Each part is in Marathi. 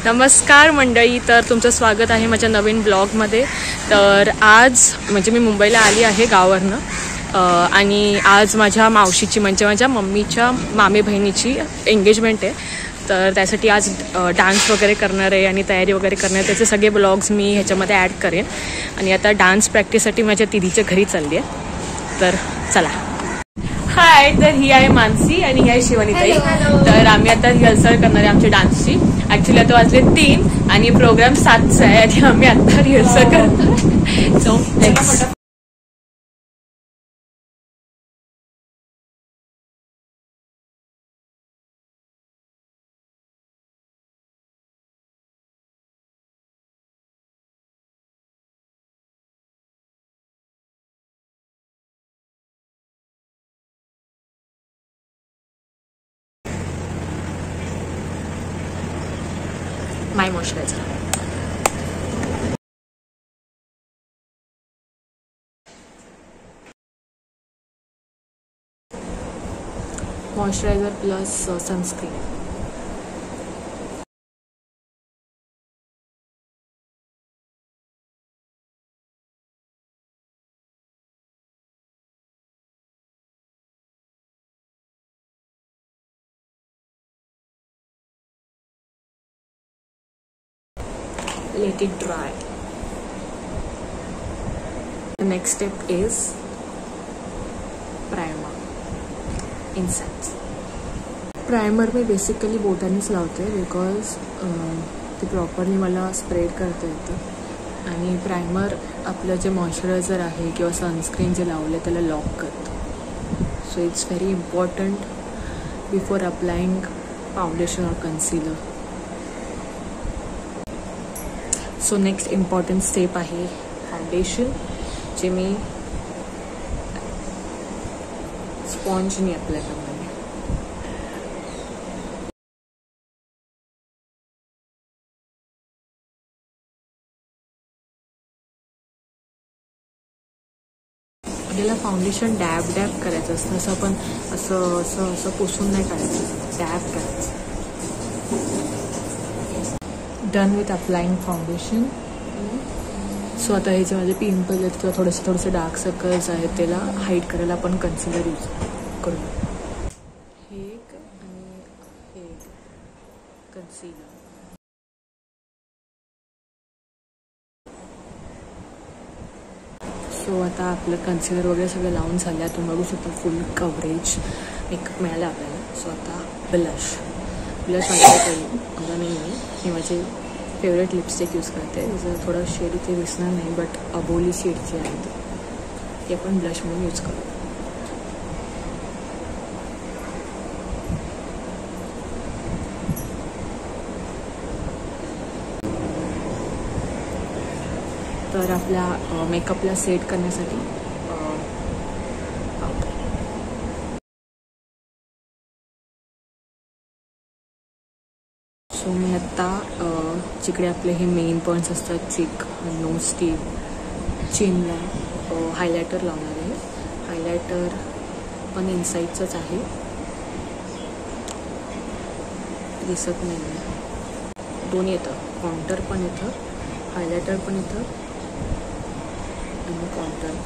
नमस्कार मंडळी, तर तुमचं स्वागत आहे माझ्या नवीन ब्लॉगमध्ये। तर आज म्हणजे मी मुंबईला आली आहे गावावरनं आणि आज माझ्या मावशीची म्हणजे माझ्या मम्मीच्या मामे बहिणीची एंगेजमेंट आहे। तर त्यासाठी आज डान्स वगैरे करणार आहे आणि तयारी वगैरे करणार आहे। त्याचे सगळे ब्लॉग्स मी ह्याच्यामध्ये ॲड करेन आणि आता डान्स प्रॅक्टिससाठी माझ्या दीदीच्या घरी चालली आहे। तर चला। हाय, तर ही आहे मानसी आणि ही आहे शिवानीताई। तर आम्ही आता रिहर्सल करणार आहे आमच्या डान्सची। ॲक्च्युली आता वाजले 3 आणि प्रोग्राम 7चा आहे आणि आम्ही आता रिहर्सल करणार। So let's my moisturiser. Moisturiser plus sunscreen. Let it dry. The next step is primer inside. Primer मी बेसिकली बोटानेच लावते बिकॉज ते प्रॉपरली मला स्प्रेड करता येतं आणि प्रायमर आपलं जे मॉइश्चरायझर आहे किंवा सनस्क्रीन जे लावले त्याला लॉक करतं। So it's very important before applying foundation और concealer. So next important step आहे फाउंडेशन, जे मी स्पॉन्जने अप्लाय करणार आहे। आपल्याला फाउंडेशन डॅब डॅब करायचं असतं, असं आपण असं असं असं पुसून नाही काढायचं, डॅब करायचं। Done with applying foundation. So आता हे जे माझे पिंपल आहेत किंवा थोडेसे डार्क सर्कल्स आहेत त्याला हाईड करायला आपण कन्सिलर यूज करू। हे एक आणि हे एक कन्सिलर। सो आता आपलं कन्सिलर वगैरे सगळं लावून झालं आहे। तुम्ही बघू शकता फुल कव्हरेज एक मिळालं आपल्याला। सो आता ब्लश माझ्याकडे मला नाही आहे, मी माझे फेवरेट लिपस्टिक यूज करते। जर थोडं शेड इथे दिसणार नाही बट अबोली शेडची आहे ती आपण ब्लश म्हणून यूज करू। तर आपल्या मेकअपला सेट करण्यासाठी सो मी आत्ता जिकडे आपले हे मेन पॉईंट्स असतात, चिक, नोज टीप, चिनला हायलायटर लावणार आहे। हायलायटर पण इनसाईडचंच आहे, दिसत नाही आहे। दोन्ही येतं, कॉन्टर पण येतं, हायलायटर पण येतं आणि कॉन्टर।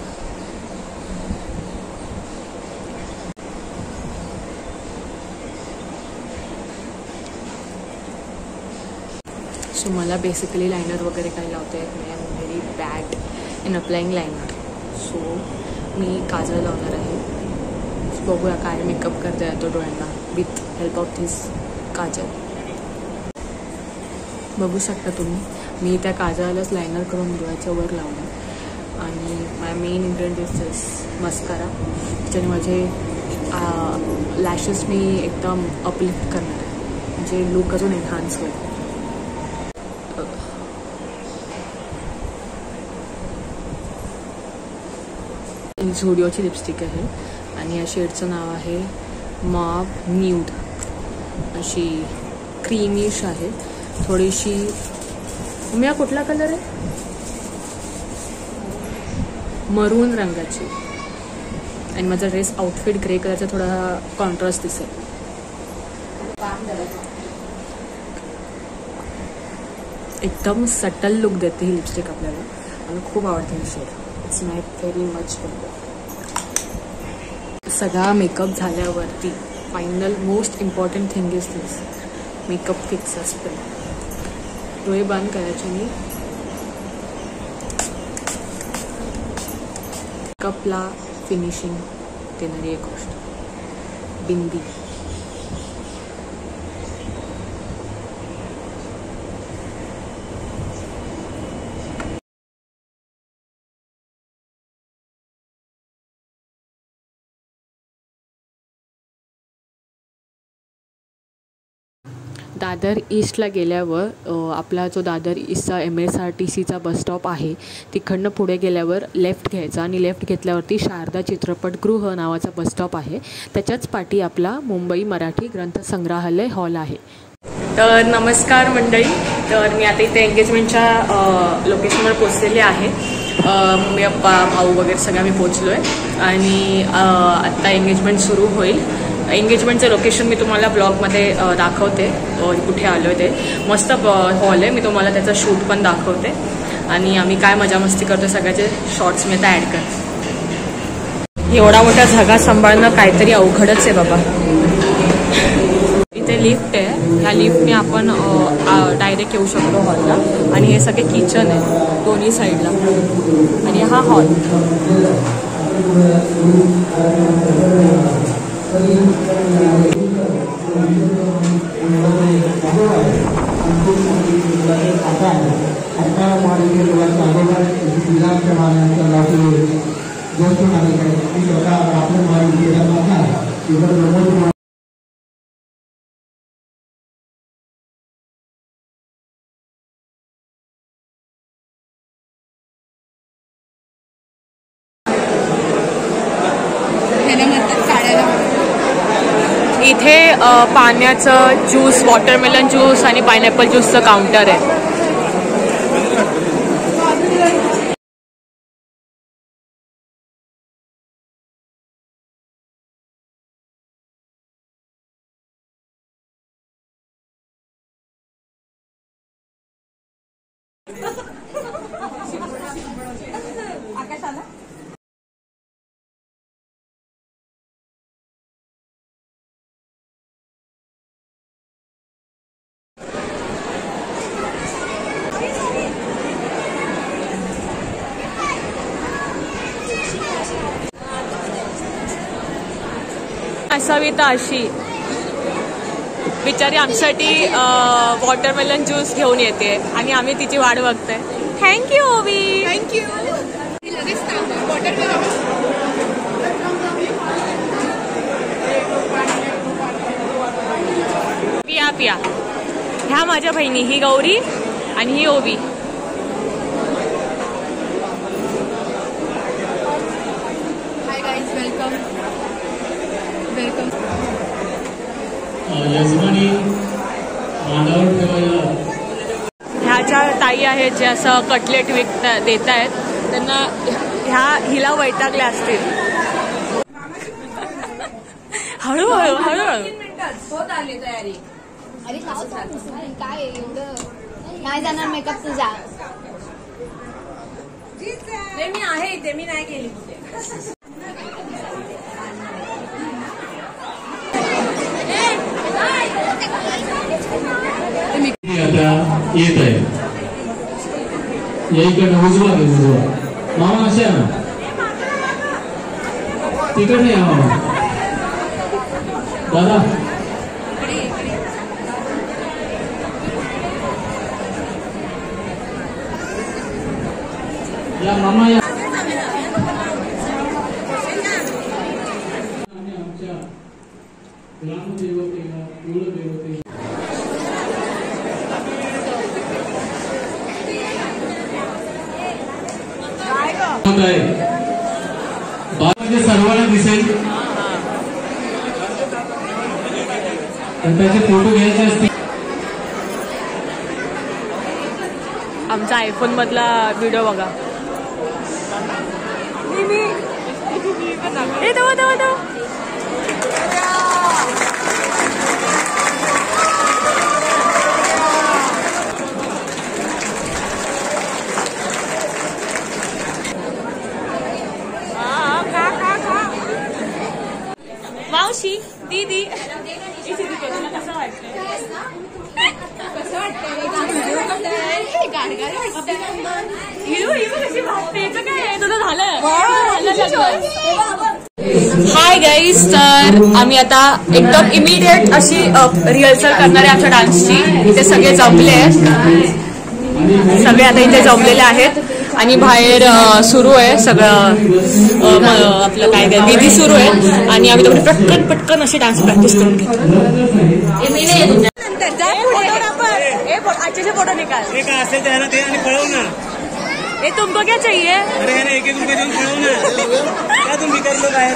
सो मला बेसिकली लायनर वगैरे काही लावता येत नाही, I am very bad in applying liner. So मी काजळ लावणार आहे। सो बघूया काय मेकअप करता येतो डोळ्यांना विथ हेल्प ऑफ धिस काजळ। बघू शकता तुम्ही, मी त्या काजळालाच लायनर करून डोळ्याच्या वर लावलं आणि माय मेन इन्ग्रेडियंट इज मस्कारा, ज्याने माझे लॅशेस मी एकदम अपलिफ्ट करणार आहे, म्हणजे लुक अजून एनहान्स होईल। झुडिओची लिपस्टिक आहे आणि या शेडचं नाव आहे मॉव न्यूड। अशी क्रीमिश आहे थोडीशी। तुम्ही कुठला कलर आहे? मरून रंगाची। आणि माझा ड्रेस आउटफिट ग्रे कलरचा थोडा कॉन्ट्रास्ट दिसेल। एकदम सटल लुक देते ही लिपस्टिक आपल्याला. मला खूप आवडते ही shade. It's my very much favourite. सगळा मेकअप झाल्यावरती final most important thing is this makeup fixer spray. डोळे बंद करायचे मी. मेकअपला फिनिशिंग देणारी एक गोष्ट बिंदी. दादर ईस्टला गेल्यावर आपला जो दादर ईस्टचा MSRTCचा बसस्टॉप आहे तिकडनं पुढे गेल्यावर लेफ्ट घ्यायचा आणि लेफ्ट घेतल्यावरती शारदा चित्रपटगृह नावाचा बसस्टॉप आहे. त्याच्याच पाठी आपला मुंबई मराठी ग्रंथसंग्रहालय हॉल आहे. तर नमस्कार मंडळी. तर मी आता इथे एंगेजमेंटच्या लोकेशनवर पोचलेले आहे. मम्मी पप्पा भाऊ वगैरे सगळं मी पोचलो आहे आणि आत्ता एंगेजमेंट सुरू होईल. एंगेजमेंटचं लोकेशन मी तुम्हाला ब्लॉगमध्ये दाखवते कुठे आलो आहे ते. मस्त हॉल आहे. मी तुम्हाला त्याचा शूट पण दाखवते आणि आम्ही काय मजा मस्ती करतो सगळ्याचे शॉर्ट्स मी आता ॲड करते. एवढा मोठा झगा सांभाळणं काहीतरी अवघडच आहे बाबा. इथे लिफ्ट आहे. ह्या लिफ्टने आपण डायरेक्ट येऊ शकतो हॉलला आणि हे सगळे किचन आहे दोन्ही साईडला आणि हा हॉल. इथे पाण्याचं ज्यूस, वॉटरमेलन ज्यूस आणि पायनॅपल ज्यूसचं काउंटर आहे. असावी तर अशी बिचारी आमच्यासाठी वॉटरमेलन ज्यूस घेऊन येते आणि आम्ही तिची वाट बघतोय. थँक्यू ओवी. थँक्यू. पिया पिया. ह्या माझ्या बहिणी, ही गौरी आणि ही ओवी. Hi guys, welcome. ह्या ज्या ताई आहेत जे असं कटलेट देत आहेत त्यांना हिला वैतागल्या असतील. हळूहळू हळूहळू होत आली तयारी. अरे काय एवढं नाही जाणार मेकअप तुझा. ते मी आहे इथे, मी नाही केली. आता येत आहे याईकडनं उजवा घे. उजवा मामा अशा ना तिकडे या मामा. दादा या मामा या. आमच्या ग्रामदेवतेला कुलदेवतेला सर्वांना दिसेल पण त्याचे फोटो घ्यायचे असतील. आमचा आयफोन मधला व्हिडिओ बघा. हाय गाईज, तर आम्ही आता एकदम इमिडिएट अशी रिहर्सल करणार आहे आमच्या डान्सची. इथे सगळे जमले आहेत, सगळे आता इथे जमलेले आहेत आणि बाहेर सुरू आहे सगळं आपलं काय विधी सुरू आहे आणि आम्ही दोघे पटकन पटकन अशी डान्स प्रॅक्टिस करून घेतो. अच्छे से फोटो निकाल असेल त्याला ते आणि पळव ना. ये तुमको क्या चाहिए? अरे यार 1-1 रुपये देऊन पळव ना. क्या तुम कर लो बाहेर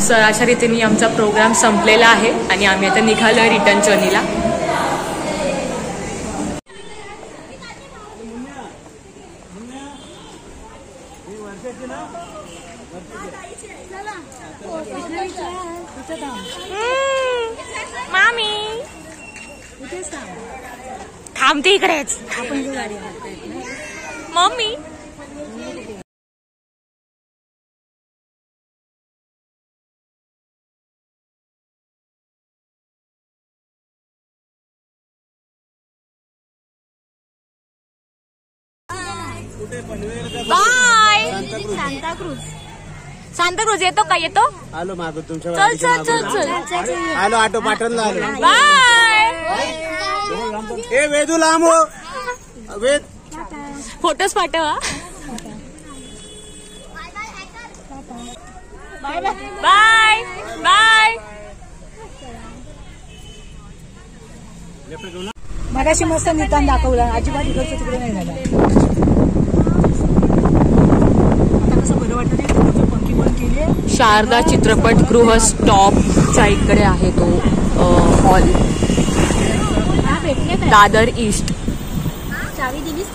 सर अशा रीतीने आमचा प्रोग्राम संपलेला आहे आणि आम्ही आता निघालो आहे रिटर्न जर्नीला. मामी थांबते इकडेच. Mummy bye. सांताक्रूज येतो का? येतो. आलो मागो तुमच्या. चल चल चल चल. आलो ऑटो पाठवला आलो. बाय. ए वेदू लांब हो. वेद फोटोज पाठवा. Bye bye. मगाशी मस्त नितान दाखवला. अजिबात इकडचं तिकडे नाही झाला. आता कसं बरं वाटतं ते पंखी बंद केली. शारदा चित्रपटगृह स्टॉपच्या इकडे आहे तो हॉल, दादर ईस्ट. चावी दिलीस.